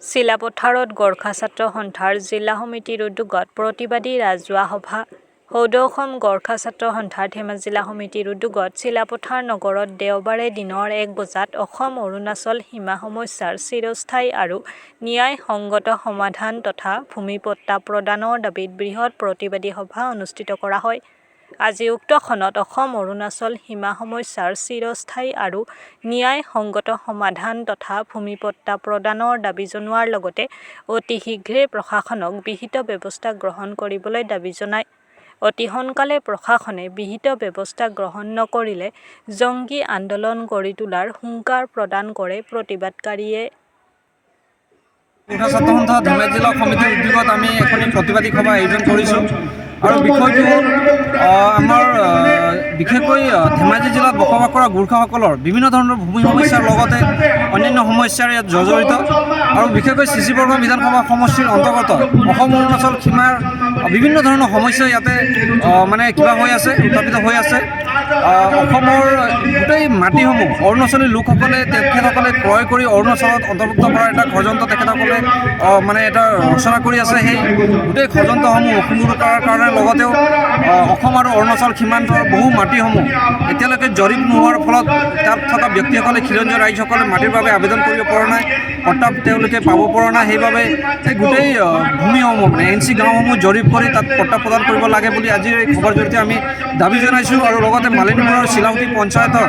চিলাপথাৰত গৰ্খা ছাত্ৰ সন্থাৰ জিলা সমিতিৰ উদ্যোগত প্ৰতিবাদী ৰাজহুৱা সভা। সৌদ অসম গৰ্খা ছাত্ৰ সন্থাৰ ধেমাজি জিলা সমিতিৰ উদ্যোগত চিলাপথাৰ নগৰত দেওবাৰে দিনৰ 1 বজাত অসম-অৰুণাচল সীমা সমস্যাৰ চিৰস্থায়ী আৰু ন্যায়সংগত সমাধান তথা ভূমি পট্টা প্ৰদানৰ দাবীত বৃহৎ প্ৰতিবাদী সভা অনুষ্ঠিত কৰা হয়। আজি উক্তখনত অসম-অৰুণাচল সীমা সমস্যাৰ চিৰস্থায়ী আৰু ন্যায়সংগত সমাধান তথা ভূমি পট্টা প্ৰদানৰ দাবী জনোৱাৰ লগতে অতি শীঘ্ৰে প্ৰশাসনক বিহিত ব্যৱস্থা গ্ৰহণ কৰিবলৈ দাবী জনায়। অতি সোনকালে প্ৰশাসনে বিহিত ব্যৱস্থা গ্ৰহণ নকৰিলে জংগী আন্দোলন গঢ়ি তোলাৰ হুংকাৰ প্ৰদান কৰে প্ৰতিবাদকাৰীয়ে। গৰ্খা ছাত্ৰ সন্থা ধেমাজি জিলা সমিতিৰ উদ্যোগত আমি এখন প্ৰতিবাদী সভা আয়োজন কৰিছোঁ আৰু বিষয়টো হ'ল আমাৰ বিশেষকৈ ধেমাজি জিলাত বসবাস কৰা গোৰ্খাসকলৰ বিভিন্ন ধৰণৰ ভূমি সমস্যাৰ লগতে অন্যান্য সমস্যাৰ ইয়াত জৰ্জৰিত আৰু বিশেষকৈ চি বৰ্মা বিধানসভা সমষ্টিৰ অন্তৰ্গত অসম-অৰুণাচল সীমাৰ বিভিন্ন ধৰণৰ সমস্যা ইয়াতে কিবা হৈ আছে, উত্থাপিত হৈ আছে। অসমৰ গোটেই মাটিসমূহ অৰুণাচলী লোকসকলে তেখেতসকলে ক্ৰয় কৰি অৰুণাচলত অন্তৰ্ভুক্ত কৰাৰ এটা ষড়যন্ত্ৰ তেখেতসকলে এটা ৰচনা কৰি আছে। সেই গোটেই ষড়যন্ত্ৰসমূহ অসীমূৰ কৰাৰ কাৰণে লগতেও অসম আৰু অৰুণাচল সীমান্তৰ বহু মাটিসমূহ এতিয়ালৈকে জৰীপ নোহোৱাৰ ফলত তাত থকা ব্যক্তিসকলে খিলঞ্জীয়া ৰাইজসকলে মাটিৰ বাবে আবেদন কৰিব পৰা নাই, পট্টা তেওঁলোকে পাব পৰা নাই। সেইবাবে সেই গোটেই ভূমিসমূহ NC গাঁওসমূহ জৰীপ কৰি তাত পট্টা প্ৰদান কৰিব লাগে বুলি আজিৰ এই খবৰ জৰিয়তে আমি দাবী জনাইছোঁ। আৰু লগতে মালিনীপুৰৰ চিলাউটি পঞ্চায়তৰ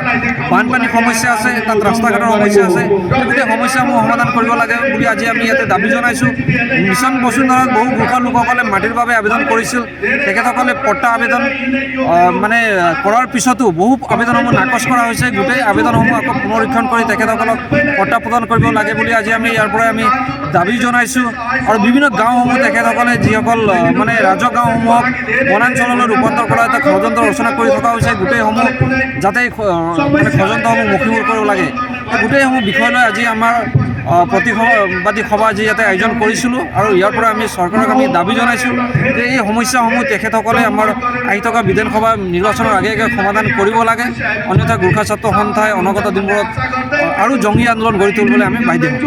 বানপানী সমস্যা আছে, তাত ৰাস্তা ঘাটৰ সমস্যা আছে, এই গোটেই সমস্যাসমূহ সমাধান কৰিব লাগে বুলি আজি আমি ইয়াতে দাবী জনাইছোঁ। মিছন বসুন্ধৰাত বহু গোৰ্খা লোকসকলে মাটিৰ বাবে আবেদন কৰিছিল, তেখেতসকলে পট্টা আবেদন কৰাৰ পিছতো বহু আবেদনসমূহ নাকচ কৰা হৈছে। গোটেই আবেদনসমূহ আকৌ পুনৰীক্ষণ কৰি তেখেতসকলক পট্টা প্ৰদান কৰিব লাগে বুলি আজি আমি ইয়াৰ পৰাই আমি দাবী জনাইছোঁ। আৰু বিভিন্ন গাঁওসমূহ তেখেতসকলে যিসকল ৰাজহ গাঁওসমূহক বনাঞ্চললৈ ৰূপান্তৰ কৰা এটা ষড়যন্ত্ৰ ৰচনা কৰি থকা হৈছে, গোটেইসমূহ যাতে ষড়যন্ত্ৰসমূহ মষিমূৰ কৰিব লাগে, গোটেইসমূহ বিষয় লৈ আজি আমাৰ প্ৰতিবাদী সভা আজি ইয়াতে আয়োজন কৰিছিলোঁ। আৰু ইয়াৰ পৰা আমি চৰকাৰক আমি দাবী জনাইছোঁ যে এই সমস্যাসমূহ তেখেতসকলে আমাৰ আহি থকা বিধানসভা নিৰ্বাচনৰ আগে আগে সমাধান কৰিব লাগে, অন্যথা গোৰ্খা ছাত্ৰ সন্থাই অনাগত দিনবোৰত আৰু জংগী আন্দোলন গঢ়ি তুলিবলৈ আমি বাধ্য হ'ম।